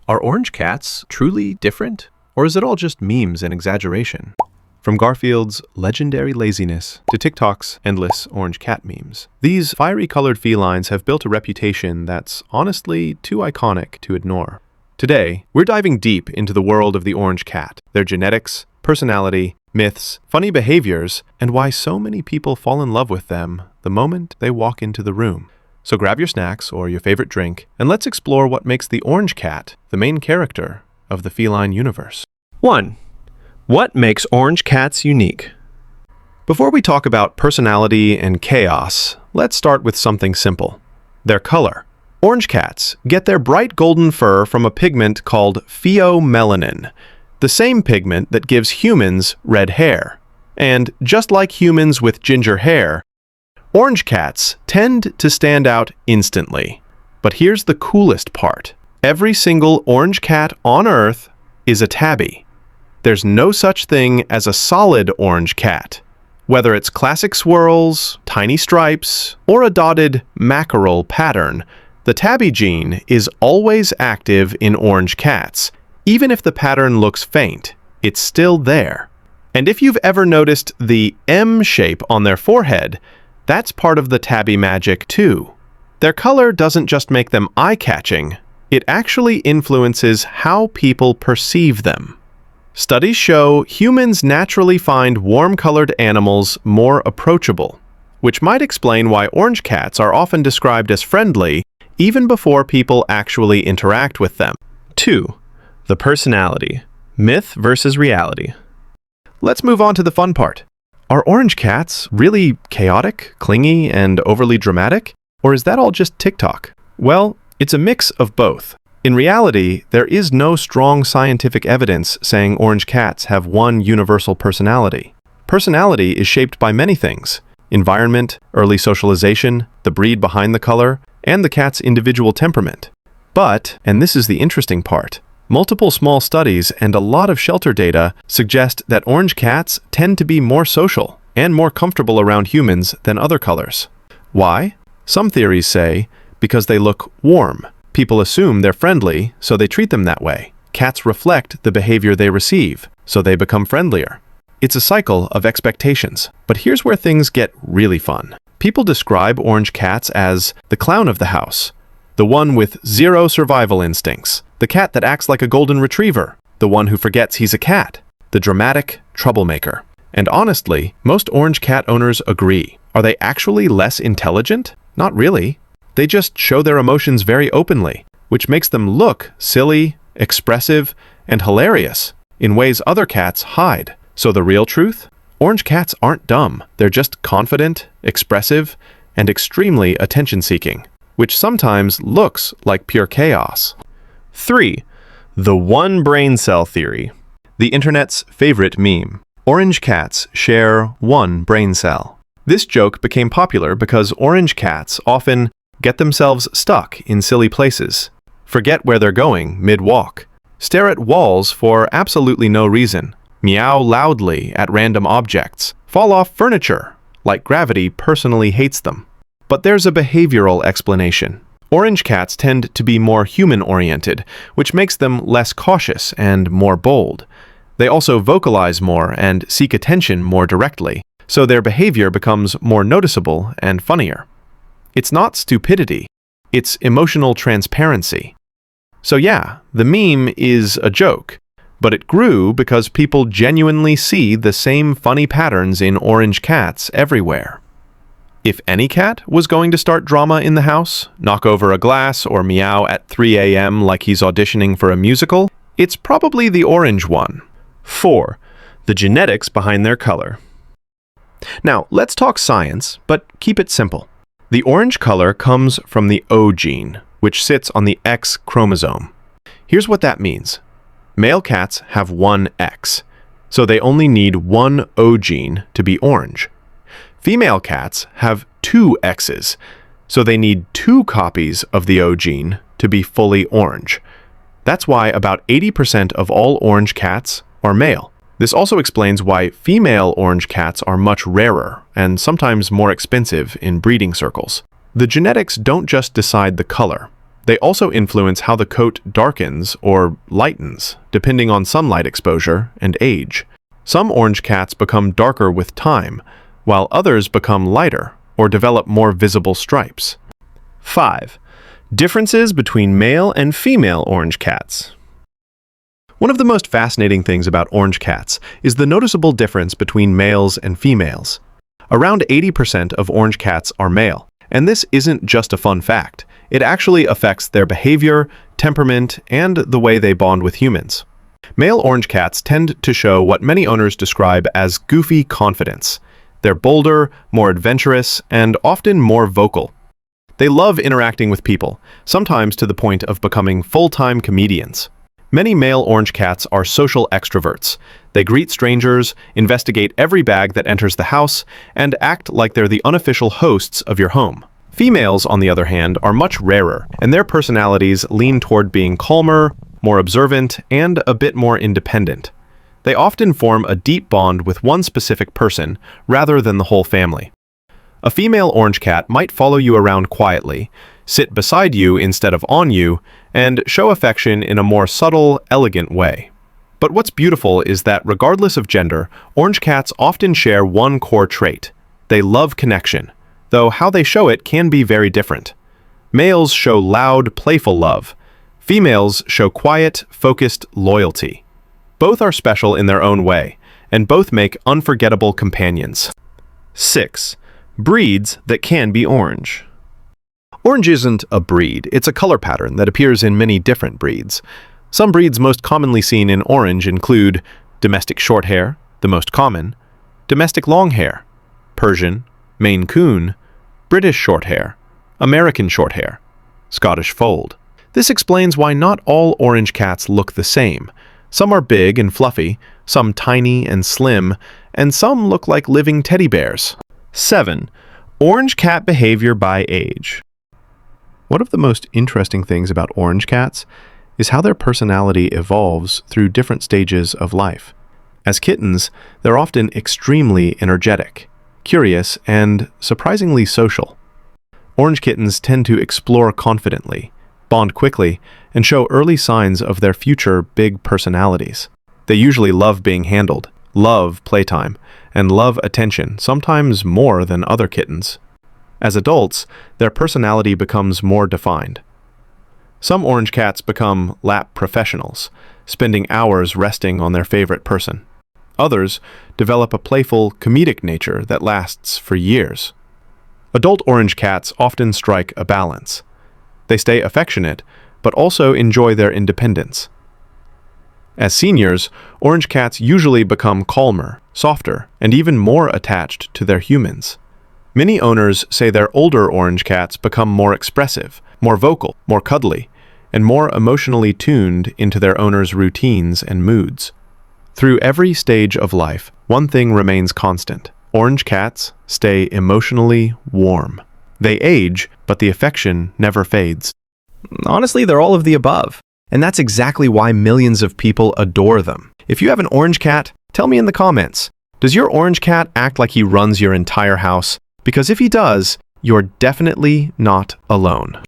Are orange cats truly different? Or is it all just memes and exaggeration? From Garfield's legendary laziness to TikTok's endless orange cat memes, these fiery colored felines have built a reputation that's honestly too iconic to ignore. Today, we're diving deep into the world of the orange cat, their genetics, personality, myths, funny behaviors, and why so many people fall in love with them the moment they walk into the room. So grab your snacks or your favorite drink, and let's explore what makes the orange cat the main character of the feline universe. 1. What makes orange cats unique? Before we talk about personality and chaos, let's start with something simple: their color. Orange cats get their bright golden fur from a pigment called pheomelanin, the same pigment that gives humans red hair. And just like humans with ginger hair, orange cats tend to stand out instantly. But here's the coolest part. Every single orange cat on Earth is a tabby. There's no such thing as a solid orange cat. Whether it's classic swirls, tiny stripes, or a dotted mackerel pattern, the tabby gene is always active in orange cats. Even if the pattern looks faint, it's still there. And if you've ever noticed the M shape on their forehead, that's part of the tabby magic too. Their color doesn't just make them eye-catching, it actually influences how people perceive them. Studies show humans naturally find warm-colored animals more approachable, which might explain why orange cats are often described as friendly even before people actually interact with them. 2. The personality. Myth versus reality. Let's move on to the fun part. Are orange cats really chaotic, clingy, and overly dramatic? Or is that all just TikTok? Well, it's a mix of both. In reality, there is no strong scientific evidence saying orange cats have one universal personality. Personality is shaped by many things: environment, early socialization, the breed behind the color, and the cat's individual temperament. But, and this is the interesting part, multiple small studies and a lot of shelter data suggest that orange cats tend to be more social and more comfortable around humans than other colors. Why? Some theories say because they look warm. People assume they're friendly, so they treat them that way. Cats reflect the behavior they receive, so they become friendlier. It's a cycle of expectations. But here's where things get really fun. People describe orange cats as the clown of the house, the one with zero survival instincts, the cat that acts like a golden retriever, the one who forgets he's a cat, the dramatic troublemaker. And honestly, most orange cat owners agree. Are they actually less intelligent? Not really. They just show their emotions very openly, which makes them look silly, expressive, and hilarious in ways other cats hide. So the real truth? Orange cats aren't dumb. They're just confident, expressive, and extremely attention-seeking, which sometimes looks like pure chaos. 3. The one brain cell theory. The internet's favorite meme. Orange cats share one brain cell. This joke became popular because orange cats often get themselves stuck in silly places, forget where they're going mid-walk, stare at walls for absolutely no reason, meow loudly at random objects, fall off furniture, like gravity personally hates them. But there's a behavioral explanation. Orange cats tend to be more human-oriented, which makes them less cautious and more bold. They also vocalize more and seek attention more directly, so their behavior becomes more noticeable and funnier. It's not stupidity, it's emotional transparency. So yeah, the meme is a joke, but it grew because people genuinely see the same funny patterns in orange cats everywhere. If any cat was going to start drama in the house, knock over a glass, or meow at 3 a.m. like he's auditioning for a musical, it's probably the orange one. 4. The genetics behind their color. Now, let's talk science, but keep it simple. The orange color comes from the O gene, which sits on the X chromosome. Here's what that means. Male cats have one X, so they only need one O gene to be orange. Female cats have two X's, so they need two copies of the O gene to be fully orange. That's why about 80% of all orange cats are male. This also explains why female orange cats are much rarer and sometimes more expensive in breeding circles. The genetics don't just decide the color. They also influence how the coat darkens or lightens, depending on sunlight exposure and age. Some orange cats become darker with time, while others become lighter or develop more visible stripes. 5. Differences between male and female orange cats. One of the most fascinating things about orange cats is the noticeable difference between males and females. Around 80% of orange cats are male, and this isn't just a fun fact. It actually affects their behavior, temperament, and the way they bond with humans. Male orange cats tend to show what many owners describe as goofy confidence. They're bolder, more adventurous, and often more vocal. They love interacting with people, sometimes to the point of becoming full-time comedians. Many male orange cats are social extroverts. They greet strangers, investigate every bag that enters the house, and act like they're the unofficial hosts of your home. Females, on the other hand, are much rarer, and their personalities lean toward being calmer, more observant, and a bit more independent. They often form a deep bond with one specific person, rather than the whole family. A female orange cat might follow you around quietly, sit beside you instead of on you, and show affection in a more subtle, elegant way. But what's beautiful is that regardless of gender, orange cats often share one core trait. They love connection, though how they show it can be very different. Males show loud, playful love. Females show quiet, focused loyalty. Both are special in their own way, and both make unforgettable companions. 6. Breeds that can be orange. Orange isn't a breed, it's a color pattern that appears in many different breeds. Some breeds most commonly seen in orange include domestic shorthair, the most common, domestic longhair, Persian, Maine Coon, British Shorthair, American Shorthair, Scottish Fold. This explains why not all orange cats look the same. Some are big and fluffy, some tiny and slim, and some look like living teddy bears. 7. Orange cat behavior by age. One of the most interesting things about orange cats is how their personality evolves through different stages of life. As kittens, they're often extremely energetic, curious, and surprisingly social. Orange kittens tend to explore confidently, bond quickly, and show early signs of their future big personalities. They usually love being handled, love playtime, and love attention, sometimes more than other kittens. As adults, their personality becomes more defined. Some orange cats become lap professionals, spending hours resting on their favorite person. Others develop a playful, comedic nature that lasts for years. Adult orange cats often strike a balance. They stay affectionate, but also enjoy their independence. As seniors, orange cats usually become calmer, softer, and even more attached to their humans. Many owners say their older orange cats become more expressive, more vocal, more cuddly, and more emotionally tuned into their owner's routines and moods. Through every stage of life, one thing remains constant. Orange cats stay emotionally warm. They age, but the affection never fades. Honestly, they're all of the above. And that's exactly why millions of people adore them. If you have an orange cat, tell me in the comments. Does your orange cat act like he runs your entire house? Because if he does, you're definitely not alone.